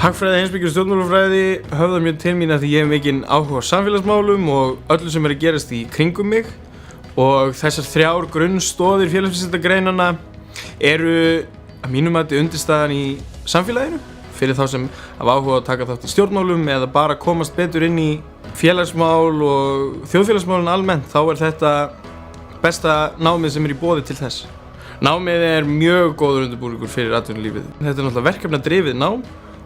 Hagfræði, heimspeki og stjórnmálafræði höfða mjög til mín að því ég hef mikinn áhuga á samfélagsmálum og öllu sem að gerast í kringum mig og þessar þrjár grunnstoðir félagsvísindagreinanna eru að mínum mati undirstaðan í samfélaginu fyrir þá sem hafa áhuga á að taka þátt í stjórnmálum eða bara komast betur inn í félagsmál og þjóðfélagsmálin almennt. Þá er þetta besta námið sem er í boði til þess. Námið er mjög góður undirbúningur fyrir atvinnulífið. Þetta er náttúrulega verkefnadrifið nám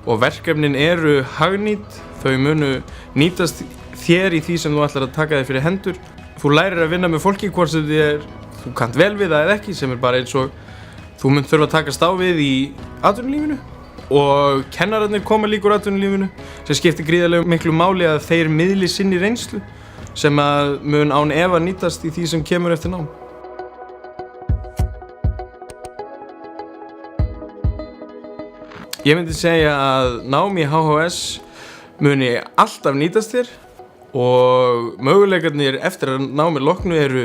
og verkefnin eru hagnýt, þau munu nýtast þér í því sem þú ætlar að taka þig fyrir hendur. Þú lærir að vinna með fólki hvort sem þú kannt vel við það eða ekki, sem er bara eins og þú munt þurfa að takast á við í atvinnulífinu. Og kennararnir koma líka úr atvinnulífinu sem skiptir gríðarlega miklu máli að þeir miðli sinni reynslu sem að mun án efa nýtast í því sem kemur eftir nám. Ég myndi segja að nám í HHS muni alltaf nýtast þér og möguleikarnir eftir að námi loknu eru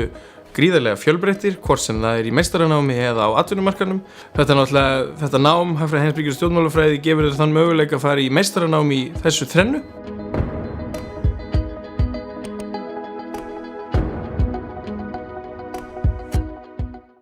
gríðarlega fjölbreyttir, hvort sem það er í meistaranámi eða á atvinnumarkaðnum. Þetta nám, hagfræði, heimspeki og stjórnmálafræði, gefur þér þann möguleika að fara í meistaranámi í þessu þrennu.